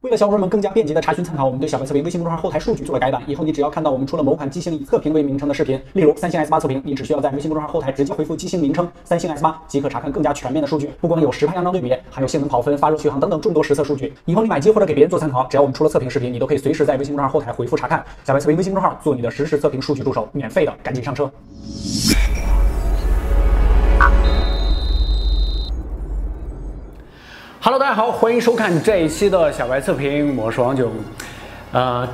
为了小伙伴们更加便捷的查询参考，我们对小白测评微信公众号后台数据做了改版。以后你只要看到我们出了某款机型以测评为名称的视频，例如三星 S8 测评，你只需要在微信公众号后台直接回复机型名称三星 S8，即可查看更加全面的数据。不光有实拍样张对比，还有性能跑分、发热续航等等众多实测数据。以后你买机或者给别人做参考，只要我们出了测评视频，你都可以随时在微信公众号后台回复查看。小白测评微信公众号做你的实时测评数据助手，免费的，赶紧上车。Hello， 大家好，欢迎收看这一期的小白测评，我是王炯。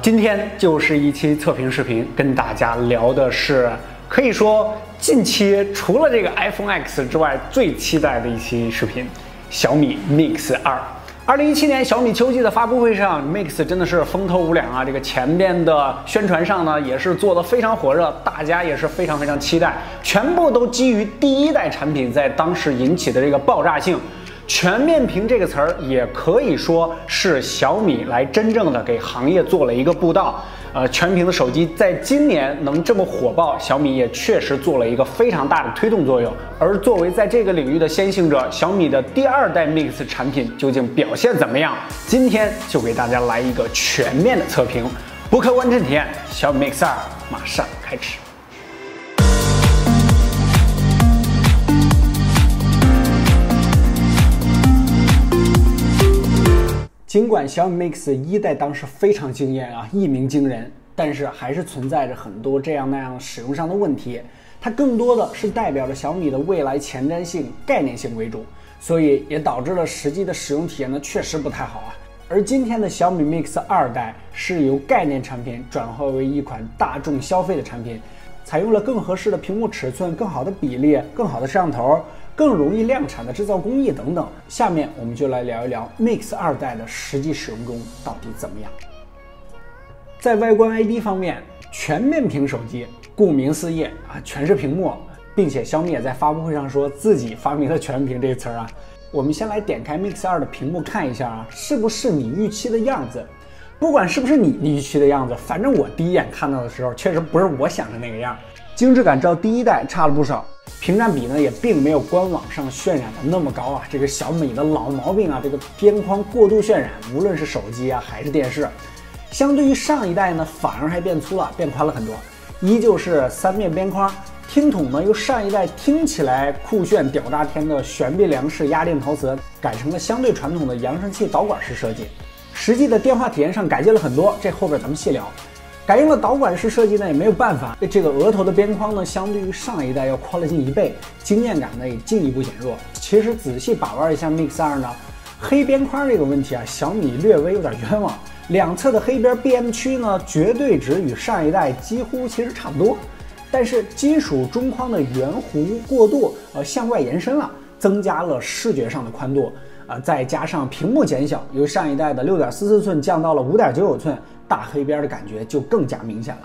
今天就是一期测评视频，跟大家聊的是可以说近期除了这个 iPhone X 之外最期待的一期视频——小米 Mix 2。2017年小米秋季的发布会上 ，Mix 真的是风头无两啊！这个前面的宣传上呢，也是做得非常火热，大家也是非常期待，全部都基于第一代产品在当时引起的这个爆炸性。全面屏这个词儿也可以说是小米来真正的给行业做了一个布道。全屏的手机在今年能这么火爆，小米也确实做了一个非常大的推动作用。而作为在这个领域的先行者，小米的第二代 Mix 产品究竟表现怎么样？今天就给大家来一个全面的测评，不客观真体验，小米 Mix 2马上开始。尽管小米 Mix 一代当时非常惊艳啊，一鸣惊人，但是还是存在着很多这样那样使用上的问题。它更多的是代表着小米的未来前瞻性、概念性为主，所以也导致了实际的使用体验呢确实不太好啊。而今天的小米 Mix 2代是由概念产品转化为一款大众消费的产品，采用了更合适的屏幕尺寸、更好的比例、更好的摄像头、更容易量产的制造工艺等等。下面我们就来聊一聊 Mix 2代的实际使用中到底怎么样。在外观 ID 方面，全面屏手机，顾名思义啊，全是屏幕，并且小米也在发布会上说自己发明了全面屏这个词儿啊。我们先来点开 Mix 2的屏幕看一下啊，是不是你预期的样子？不管是不是你预期的样子，反正我第一眼看到的时候，确实不是我想的那个样。精致感照第一代差了不少，屏占比呢也并没有官网上渲染的那么高啊。这个小米的老毛病啊，这个边框过度渲染，无论是手机啊还是电视，相对于上一代呢，反而还变粗了，变宽了很多，依旧是三面边框。听筒呢，由上一代听起来酷炫屌炸天的悬臂梁式压电陶瓷，改成了相对传统的扬声器导管式设计。实际的电话体验上改进了很多，这后边咱们细聊。改用了导管式设计呢，也没有办法。这个额头的边框呢，相对于上一代要宽了近1倍，惊艳感呢也进一步减弱。其实仔细把玩一下 Mix 2呢，黑边框这个问题啊，小米略微有点冤枉。两侧的黑边 BM 区呢，绝对值与上一代几乎其实差不多，但是金属中框的圆弧过度向外延伸了，增加了视觉上的宽度。再加上屏幕减小，由上一代的6.44寸降到了5.99寸，大黑边的感觉就更加明显了。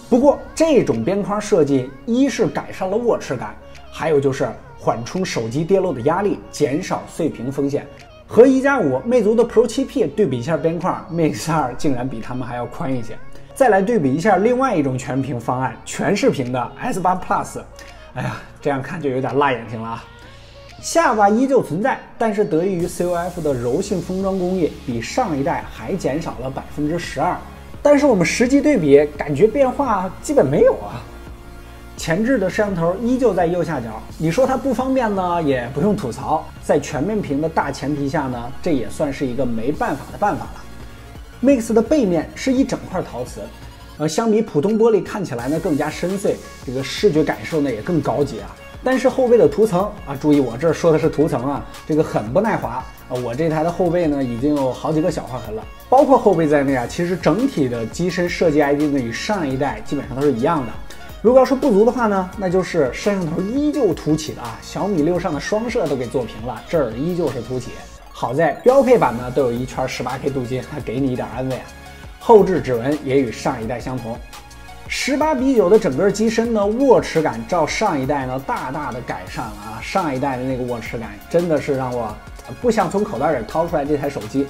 不过这种边框设计，一是改善了握持感，还有就是缓冲手机跌落的压力，减少碎屏风险。和1+5、魅族的 Pro 7P 对比一下边框 ，Mix 2竟然比他们还要宽一些。再来对比一下另外一种全屏方案，全视屏的 S8 Plus， 哎呀，这样看就有点辣眼睛了啊。下巴依旧存在，但是得益于 COF 的柔性封装工艺，比上一代还减少了12%。但是我们实际对比，感觉变化基本没有啊。前置的摄像头依旧在右下角，你说它不方便呢，也不用吐槽。在全面屏的大前提下呢，这也算是一个没办法的办法了。Mix 的背面是一整块陶瓷，相比普通玻璃看起来呢更加深邃，这个视觉感受呢也更高级啊。但是后背的涂层啊，注意我这说的是涂层啊，这个很不耐滑啊。我这台的后背呢已经有好几个小划痕了，包括后背在内啊。其实整体的机身设计 ID 呢与上一代基本上都是一样的。如果要说不足的话呢，那就是摄像头依旧凸起的啊。小米6上的双摄都给做平了，这儿依旧是凸起。好在标配版呢都有一圈 18K 镀金，还给你一点安慰啊。后置指纹也与上一代相同。18:9的整个机身呢，握持感照上一代呢大大的改善了啊！上一代的那个握持感真的是让我不想从口袋里掏出来这台手机。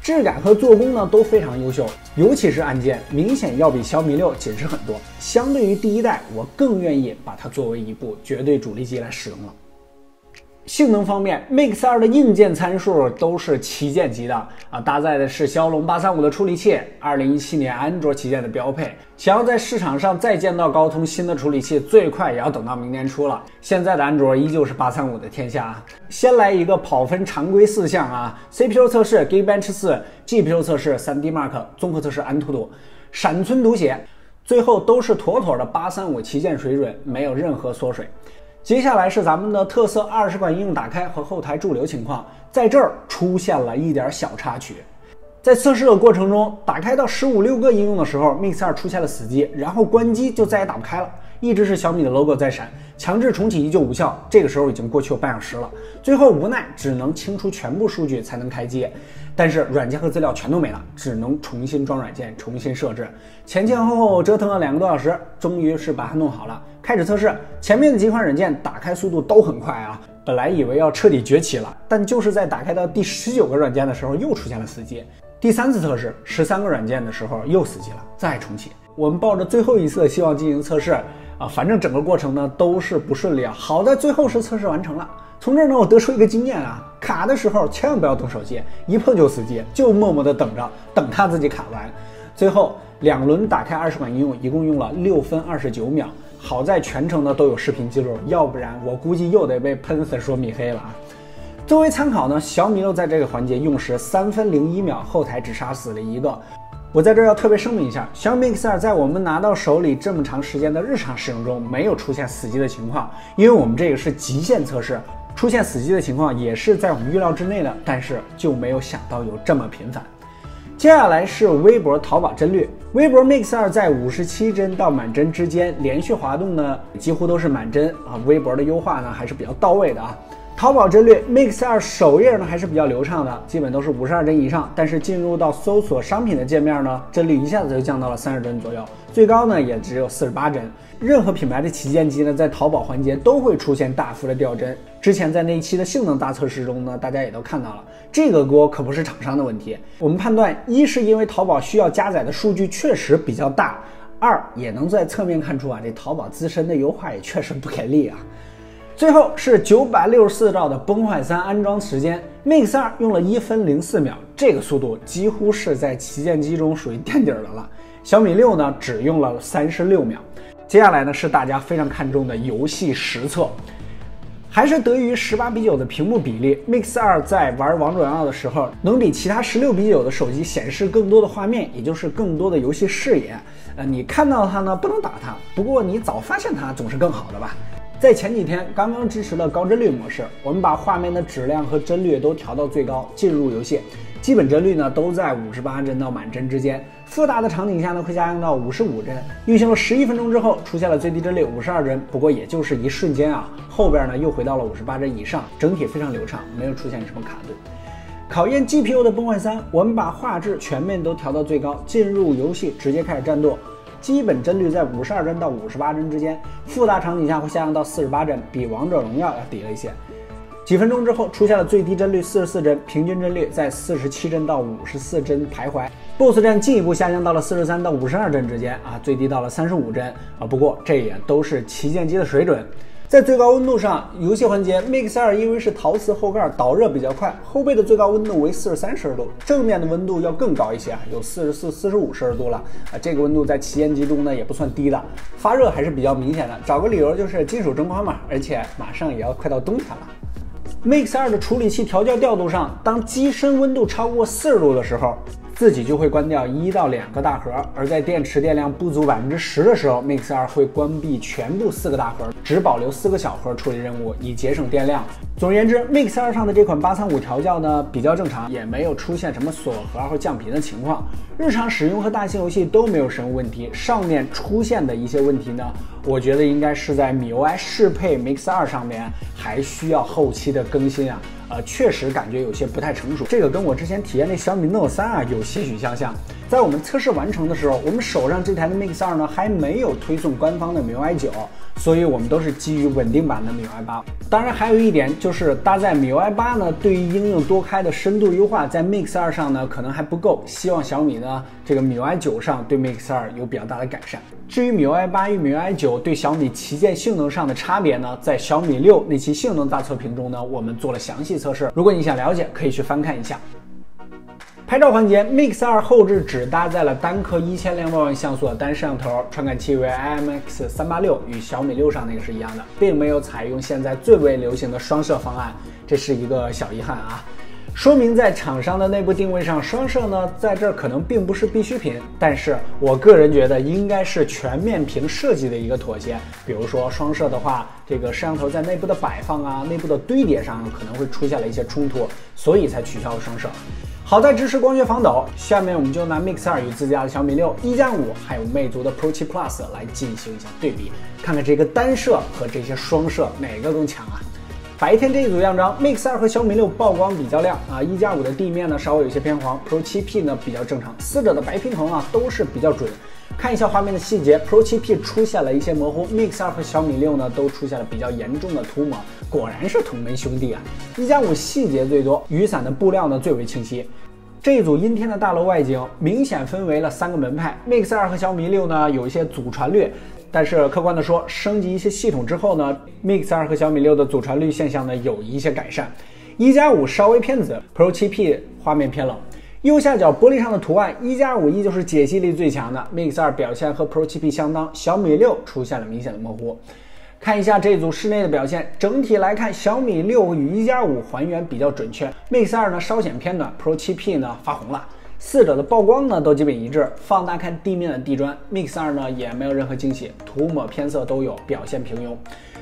质感和做工呢都非常优秀，尤其是按键明显要比小米6紧实很多。相对于第一代，我更愿意把它作为一部绝对主力机来使用了。性能方面 ，Mix 2的硬件参数都是旗舰级的啊，搭载的是骁龙835的处理器，2017年安卓旗舰的标配。想要在市场上再见到高通新的处理器，最快也要等到明年初了。现在的安卓依旧是835的天下啊。先来一个跑分常规4项啊 ：CPU 测试 Geekbench 4，GPU 测试 3D Mark， 综合测试安兔兔，闪存读写，最后都是妥妥的835旗舰水准，没有任何缩水。接下来是咱们的特色20款应用打开和后台驻留情况，在这儿出现了一点小插曲。在测试的过程中，打开到15、16个应用的时候 ，Mix 2出现了死机，然后关机就再也打不开了，一直是小米的 logo 在闪，强制重启依旧无效。这个时候已经过去有半小时了，最后无奈只能清除全部数据才能开机，但是软件和资料全都没了，只能重新装软件，重新设置，前前后后折腾了2个多小时，终于是把它弄好了。开始测试，前面的几款软件打开速度都很快啊，本来以为要彻底崛起了，但就是在打开到第19个软件的时候又出现了死机。第3次测试13个软件的时候又死机了，再重启。我们抱着最后一次的希望进行测试啊，反正整个过程呢都是不顺利啊。好在最后是测试完成了。从这儿呢，我得出一个经验啊，卡的时候千万不要动手机，一碰就死机，就默默的等着，等它自己卡完。最后2轮打开20款应用，一共用了6分29秒。好在全程呢都有视频记录，要不然我估计又得被喷死说米黑了啊。作为参考呢，小米又在这个环节用时3分01秒，后台只杀死了1个。我在这儿要特别声明一下，小米 Mix 2在我们拿到手里这么长时间的日常使用中，没有出现死机的情况，因为我们这个是极限测试，出现死机的情况也是在我们预料之内的，但是就没有想到有这么频繁。接下来是微博淘宝帧率，微博 Mix 2在57帧到满帧之间，连续滑动呢几乎都是满帧啊，微博的优化呢还是比较到位的啊。淘宝帧率 Mix 2首页呢还是比较流畅的，基本都是52帧以上，但是进入到搜索商品的界面呢，帧率一下子就降到了30帧左右，最高呢也只有48帧。任何品牌的旗舰机呢，在淘宝环节都会出现大幅的掉帧。之前在那一期的性能大测试中呢，大家也都看到了，这个锅可不是厂商的问题。我们判断，一是因为淘宝需要加载的数据确实比较大，二也能在侧面看出啊，这淘宝自身的优化也确实不给力啊。最后是964兆的崩坏3安装时间 ，Mix 2用了1分04秒，这个速度几乎是在旗舰机中属于垫底的了。小米6呢只用了36秒。接下来呢是大家非常看重的游戏实测，还是得益于18:9的屏幕比例 ，Mix 2在玩王者荣耀的时候，能比其他16:9的手机显示更多的画面，也就是更多的游戏视野。你看到它呢不能打它，不过你早发现它总是更好的吧。在前几天刚刚支持了高帧率模式，我们把画面的质量和帧率都调到最高，进入游戏，基本帧率呢都在58帧到满帧之间，复杂的场景下呢会下降到55帧。运行了11分钟之后，出现了最低帧率52帧，不过也就是一瞬间啊，后边呢又回到了58帧以上，整体非常流畅，没有出现什么卡顿。考验 GPU 的崩坏3，我们把画质全面都调到最高，进入游戏直接开始战斗。基本帧率在52帧到58帧之间，复杂场景下会下降到48帧，比王者荣耀要低了一些。几分钟之后出现了最低帧率44帧，平均帧率在47帧到54帧徘徊。BOSS 战进一步下降到了43到52帧之间啊，最低到了35帧啊。不过这也都是旗舰机的水准。在最高温度上，游戏环节 Mix 2因为是陶瓷后盖，导热比较快，后背的最高温度为43摄氏度，正面的温度要更高一些，有44、45摄氏度了啊。这个温度在旗舰机中呢也不算低的，发热还是比较明显的。找个理由就是金属真空嘛，而且马上也要快到冬天了。Mix 2的处理器调校调度上，当机身温度超过40度的时候，自己就会关掉1到2个大核，而在电池电量不足10%的时候 ，Mix 2会关闭全部4个大核，只保留4个小核处理任务，以节省电量。总而言之 ，Mix 2上的这款835调教呢比较正常，也没有出现什么锁核或降频的情况。日常使用和大型游戏都没有什么问题。上面出现的一些问题呢，我觉得应该是在MIUI 适配 Mix 2上面还需要后期的更新啊。确实感觉有些不太成熟，这个跟我之前体验那小米 Note 3啊有些许相像。在我们测试完成的时候，我们手上这台的 Mix 2呢还没有推送官方的 MIUI 9，所以我们都是基于稳定版的 MIUI 8。当然还有一点就是搭载 MIUI 8呢，对于应用多开的深度优化，在 Mix 2上呢可能还不够，希望小米呢这个 MIUI 9上对 Mix 2有比较大的改善。至于 MIUI 8与 MIUI 9对小米旗舰性能上的差别呢，在小米6那期性能大测评中呢，我们做了详细测试，如果你想了解，可以去翻看一下。拍照环节 ，Mix 2后置只搭载了单颗1200万像素的单摄像头，传感器为 IMX386，与小米6上那个是一样的，并没有采用现在最为流行的双摄方案，这是一个小遗憾啊。说明在厂商的内部定位上，双摄呢在这儿可能并不是必需品，但是我个人觉得应该是全面屏设计的一个妥协。比如说双摄的话，这个摄像头在内部的摆放啊、内部的堆叠上可能会出现了一些冲突，所以才取消了双摄。好在支持光学防抖，下面我们就拿 Mix 2与自家的小米6、1+5还有魅族的 Pro 7 Plus 来进行一下对比，看看这个单摄和这些双摄哪个更强啊？白天这一组样张 ，Mix 2和小米6曝光比较亮啊，1+5的地面呢稍微有些偏黄 ，Pro 7P 呢比较正常，四者的白平衡啊都是比较准。看一下画面的细节 ，Pro 7P 出现了一些模糊 ，Mix 2和小米6呢都出现了比较严重的涂抹，果然是同门兄弟啊！1+5细节最多，雨伞的布料呢最为清晰。这一组阴天的大楼外景明显分为了3个门派 ，Mix 2和小米6呢有一些祖传略。但是客观的说，升级一些系统之后呢 ，Mix 2和小米6的祖传率现象呢有一些改善。1+5稍微偏紫 ，Pro 7P 画面偏冷。右下角玻璃上的图案，1+5依旧是解析力最强的 ，Mix 2表现和 Pro 7P 相当，小米6出现了明显的模糊。看一下这组室内的表现，整体来看，小米6与1+5还原比较准确 ，Mix 2呢稍显偏暖 ，Pro 7P 呢发红了。四者的曝光呢都基本一致，放大看地面的地砖 ，Mix 2呢也没有任何惊喜，涂抹偏色都有，表现平庸。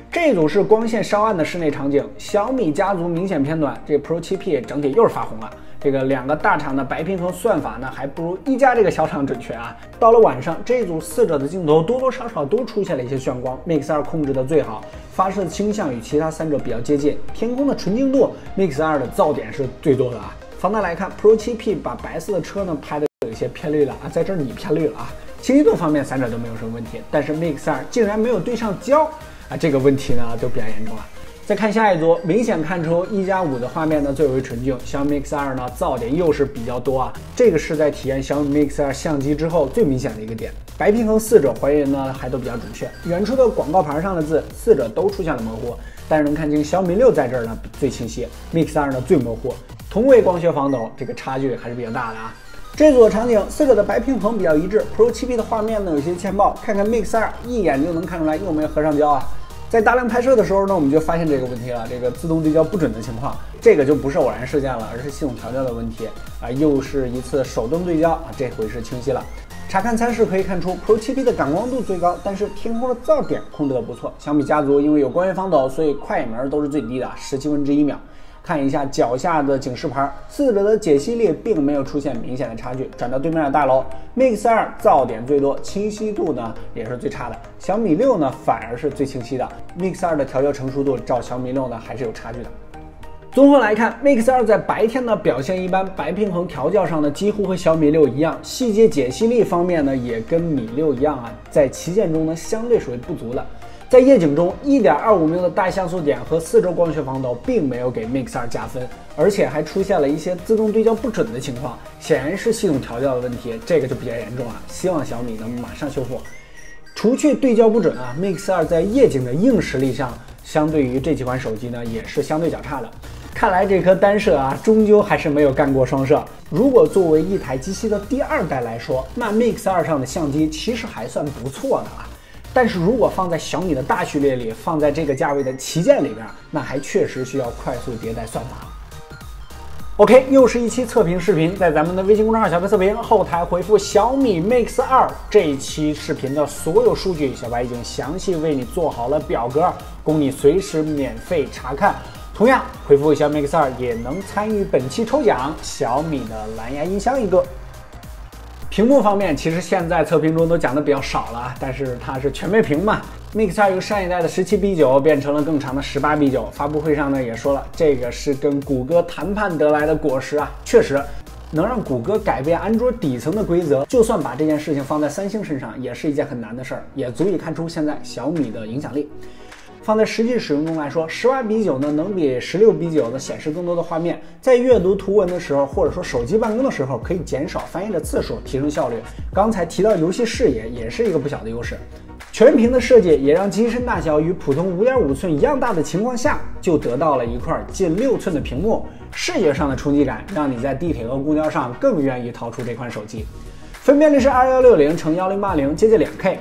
这组是光线稍暗的室内场景，小米家族明显偏暖，这 Pro 7P 整体又是发红了。这个两个大厂的白平衡算法呢，还不如一加这个小厂准确啊。到了晚上，这组四者的镜头多多少少都出现了一些眩光 ，Mix 2控制的最好，发射的倾向与其他三者比较接近，天空的纯净度 ，Mix 2的噪点是最多的啊。放大来看 ，Pro 7P 把白色的车呢拍的有一些偏绿了啊，在这儿你偏绿了啊。清晰度方面三者都没有什么问题，但是 Mix 2竟然没有对上焦啊，这个问题呢就比较严重了。再看下一组，明显看出1+5的画面呢最为纯净，小米 Mix 2呢噪点又是比较多啊，这个是在体验小米 Mix 2相机之后最明显的一个点。白平衡四者还原呢还都比较准确，远处的广告牌上的字四者都出现了模糊，但是能看清小米6在这儿呢最清晰 ，Mix 2呢最模糊。同为光学防抖，这个差距还是比较大的啊。这组的场景，四者的白平衡比较一致 ，Pro 7P 的画面呢有些欠爆，看看 Mix 2一眼就能看出来又没有合上焦啊。在大量拍摄的时候呢，我们就发现这个问题了，这个自动对焦不准的情况，这个就不是偶然事件了，而是系统调教的问题啊，又是一次手动对焦啊，这回是清晰了。查看参数可以看出 ，Pro 7P 的感光度最高，但是天空的噪点控制的不错。小米家族因为有光学防抖，所以快门都是最低的，17/1秒。看一下脚下的警示牌，四者的解析力并没有出现明显的差距。转到对面的大楼 ，Mix 2噪点最多，清晰度呢也是最差的。小米6呢反而是最清晰的 ，Mix 2的调教成熟度照小米6呢还是有差距的。综合来看 ，Mix 2在白天呢表现一般，白平衡调教上呢几乎和小米6一样，细节解析力方面呢也跟米6一样啊，在旗舰中呢相对属于不足的。在夜景中 1.25 缪的大像素点和4周光学防抖并没有给 Mix 2加分，而且还出现了一些自动对焦不准的情况，显然是系统调教的问题，这个就比较严重了，希望小米能马上修复。除去对焦不准啊 ，Mix 2在夜景的硬实力上，相对于这几款手机呢也是相对较差的。看来这颗单摄啊，终究还是没有干过双摄。如果作为一台机器的第2代来说，那 Mix 2上的相机其实还算不错的啊。但是如果放在小米的大序列里，放在这个价位的旗舰里边，那还确实需要快速迭代算法。OK， 又是一期测评视频，在咱们的微信公众号小白测评后台回复小米 Mix 2，这一期视频的所有数据，小白已经详细为你做好了表格，供你随时免费查看。同样，回复小米 Mix 2也能参与本期抽奖，小米的蓝牙音箱一个。屏幕方面，其实现在测评中都讲的比较少了，但是它是全面屏嘛。Mix 2由上一代的17:9变成了更长的18:9，发布会上呢也说了，这个是跟谷歌谈判得来的果实啊。确实能让谷歌改变安卓底层的规则，就算把这件事情放在三星身上，也是一件很难的事儿，也足以看出现在小米的影响力。放在实际使用中来说，18:9呢能比16:9呢显示更多的画面，在阅读图文的时候，或者说手机办公的时候，可以减少翻页的次数，提升效率。刚才提到游戏视野也是一个不小的优势。全屏的设计也让机身大小与普通5.5寸一样大的情况下，就得到了一块近6寸的屏幕，视觉上的冲击感让你在地铁和公交上更愿意掏出这款手机。分辨率是2160×1080，接近2K。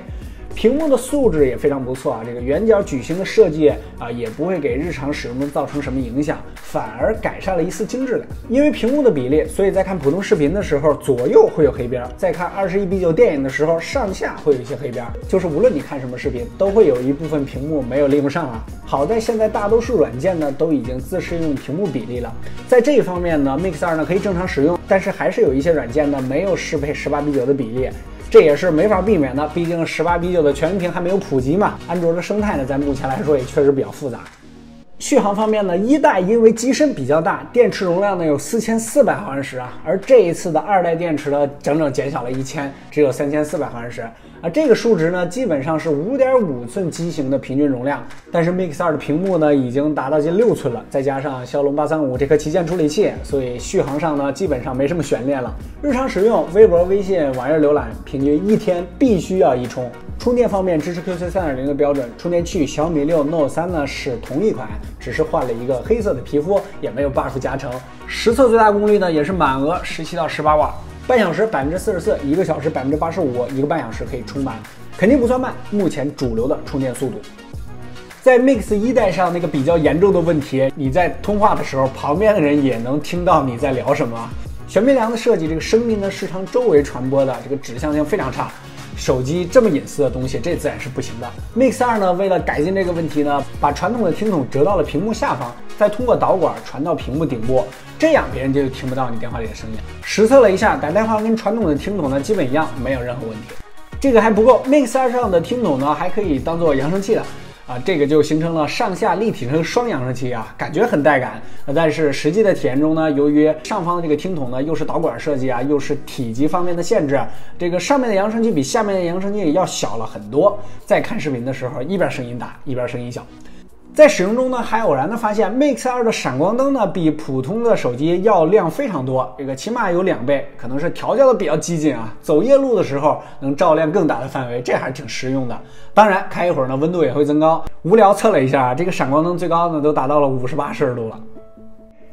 屏幕的素质也非常不错啊，这个圆角矩形的设计也不会给日常使用中造成什么影响，反而改善了一丝精致感。因为屏幕的比例，所以在看普通视频的时候，左右会有黑边；在看21:9电影的时候，上下会有一些黑边。就是无论你看什么视频，都会有一部分屏幕没有连不上啊。好在现在大多数软件呢都已经自适应屏幕比例了，在这一方面呢 Mix 2呢可以正常使用，但是还是有一些软件呢没有适配18:9的比例。这也是没法避免的，毕竟18:9的全屏还没有普及嘛。安卓的生态呢，在目前来说也确实比较复杂。续航方面呢，一代因为机身比较大，电池容量呢有4400毫安时啊，而这一次的2代电池呢整整减小了1000，只有3400毫安时。这个数值呢基本上是5.5寸机型的平均容量，但是 Mix 2的屏幕呢已经达到近6寸了，再加上骁龙835这颗旗舰处理器，所以续航上呢基本上没什么悬念了。日常使用，微博、微信、网页浏览，平均一天必须要一充。充电方面支持 QC 3.0 的标准，充电器小米6 Note 3呢是同一款，只是换了一个黑色的皮肤，也没有 buff 加成。实测最大功率呢也是满额17到18瓦。半小时44%，1个小时85%，1个半小时可以充满，肯定不算慢。目前主流的充电速度，在 Mix 1代上那个比较严重的问题，你在通话的时候，旁边的人也能听到你在聊什么。悬臂梁的设计，这个声音呢是朝周围传播的，这个指向性非常差。手机这么隐私的东西，这自然是不行的。Mix 2呢，为了改进这个问题呢，把传统的听筒折到了屏幕下方，再通过导管传到屏幕顶部，这样别人就听不到你电话里的声音。实测了一下，打电话跟传统的听筒呢基本一样，没有任何问题。这个还不够 ，Mix 2上的听筒呢还可以当做扬声器的。这个就形成了上下立体声双扬声器啊，感觉很带感。但是实际的体验中呢，由于上方的这个听筒呢又是导管设计啊，又是体积方面的限制，这个上面的扬声器比下面的扬声器要小了很多。在看视频的时候，一边声音大，一边声音小。在使用中呢，还偶然的发现 Mix 2的闪光灯呢比普通的手机要亮非常多，这个起码有2倍，可能是调教的比较激进啊。走夜路的时候能照亮更大的范围，这还是挺实用的。当然，开一会儿呢，温度也会增高。无聊测了一下，这个闪光灯最高呢都达到了58摄氏度了。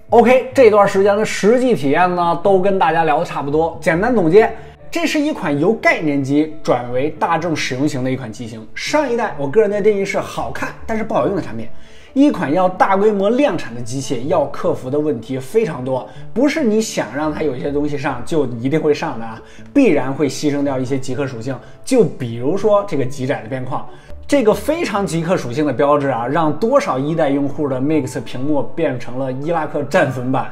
OK， 这段时间的实际体验呢都跟大家聊的差不多，简单总结。这是一款由概念机转为大众使用型的一款机型。上一代我个人的定义是好看但是不好用的产品。一款要大规模量产的机器，要克服的问题非常多，不是你想让它有些东西上就一定会上的啊，必然会牺牲掉一些极客属性。就比如说这个极窄的边框，这个非常极客属性的标志啊，让多少一代用户的 Mix 屏幕变成了伊拉克战俘版。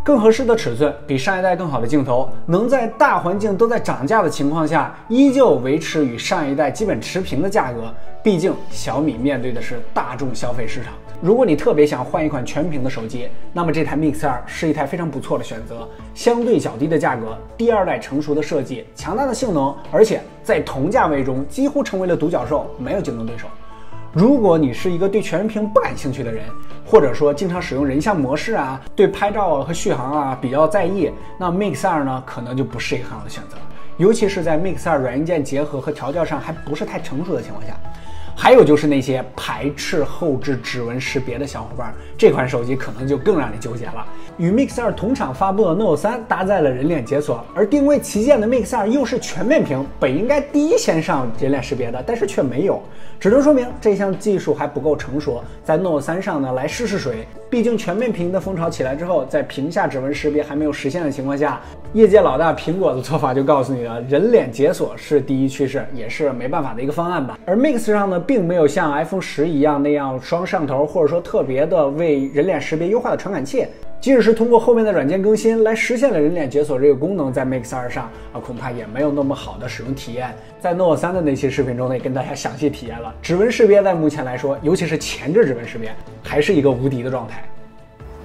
更合适的尺寸，比上一代更好的镜头，能在大环境都在涨价的情况下，依旧维持与上一代基本持平的价格。毕竟小米面对的是大众消费市场。如果你特别想换一款全屏的手机，那么这台 Mix 2是一台非常不错的选择。相对较低的价格，第2代成熟的设计，强大的性能，而且在同价位中几乎成为了独角兽，没有竞争对手。如果你是一个对全屏不感兴趣的人，或者说经常使用人像模式啊，对拍照和续航啊比较在意，那 Mix 2呢可能就不是一个很好的选择，尤其是在 Mix 2软硬件结合和调教上还不是太成熟的情况下。还有就是那些排斥后置指纹识别的小伙伴，这款手机可能就更让你纠结了。与 Mix 2同场发布的 Note 3搭载了人脸解锁，而定位旗舰的 Mix 2又是全面屏，本应该第一先上人脸识别的，但是却没有，只能说明这项技术还不够成熟，在 Note 3上呢来试试水。毕竟全面屏的风潮起来之后，在屏下指纹识别还没有实现的情况下，业界老大苹果的做法就告诉你了，人脸解锁是第一趋势，也是没办法的一个方案吧。而 Mix 上呢，并没有像 iPhone 10一样那样双摄像头，或者说特别的为人脸识别优化的传感器。即使是通过后面的软件更新来实现了人脸解锁这个功能，在 Mix 2上恐怕也没有那么好的使用体验。在 Note 3的那期视频中呢，也跟大家详细体验了指纹识别，在目前来说，尤其是前置指纹识别，还是一个无敌的状态。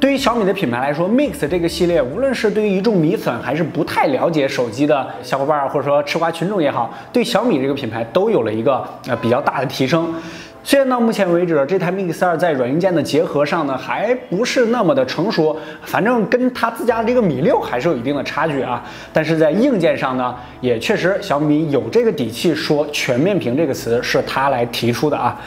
对于小米的品牌来说 ，Mix 这个系列，无论是对于一众米粉还是不太了解手机的小伙伴，或者说吃瓜群众也好，对小米这个品牌都有了一个比较大的提升。虽然到目前为止，这台 Mix 2在软硬件的结合上呢，还不是那么的成熟，反正跟它自家的这个米6还是有一定的差距啊。但是在硬件上呢，也确实小米有这个底气说全面屏这个词是它来提出的啊。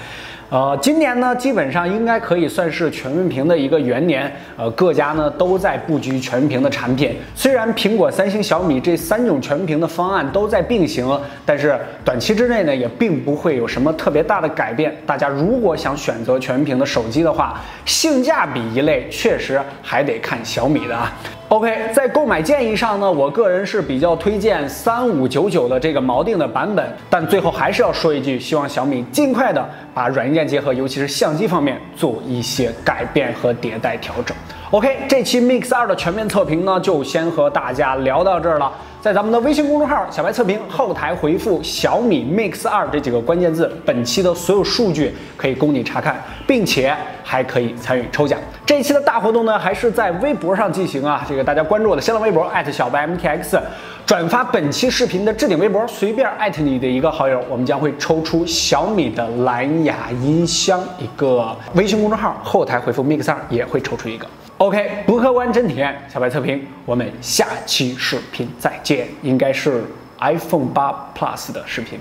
今年呢，基本上应该可以算是全面屏的一个元年。各家呢都在布局全面屏的产品。虽然苹果、三星、小米这3种全面屏的方案都在并行，但是短期之内呢，也并不会有什么特别大的改变。大家如果想选择全面屏的手机的话，性价比一类确实还得看小米的啊。OK， 在购买建议上呢，我个人是比较推荐3599的这个锚定的版本，但最后还是要说一句，希望小米尽快的把软硬件结合，尤其是相机方面做一些改变和迭代调整。OK， 这期 Mix 2的全面测评呢，就先和大家聊到这儿了。在咱们的微信公众号“小白测评”后台回复“小米 Mix 2”这几个关键字，本期的所有数据可以供你查看，并且还可以参与抽奖。这一期的大活动呢，还是在微博上进行啊，这个大家关注我的新浪微博小白 MTX， 转发本期视频的置顶微博，随便艾特你的一个好友，我们将会抽出小米的蓝牙音箱一个。微信公众号后台回复 Mix 2也会抽出一个。OK， 不客观真体验，小白测评，我们下期视频再见，应该是 iPhone 8 Plus 的视频，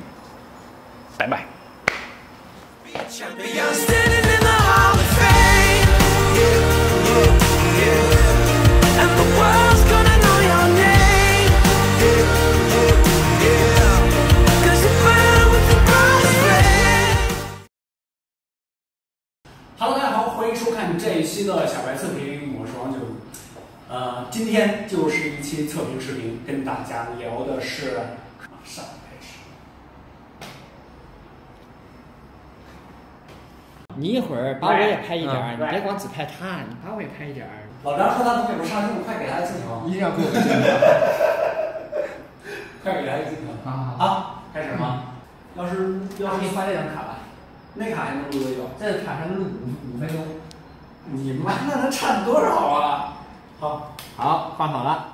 拜拜。Hello， 大家好，欢迎收看这一期的小白测评，我是王九。今天就是一期测评视频，跟大家聊的是马上开始。你一会儿把我也拍一点儿，你别光只拍他，你把我也拍一点儿。老张说他东西不上镜，快给他一个镜头，一定要给我个镜头，快给他一个镜头啊！开始吗？要是你换这张卡吧，那卡还能录多久？这卡还能录5分钟。你妈那能差多少啊？好，好，放好了。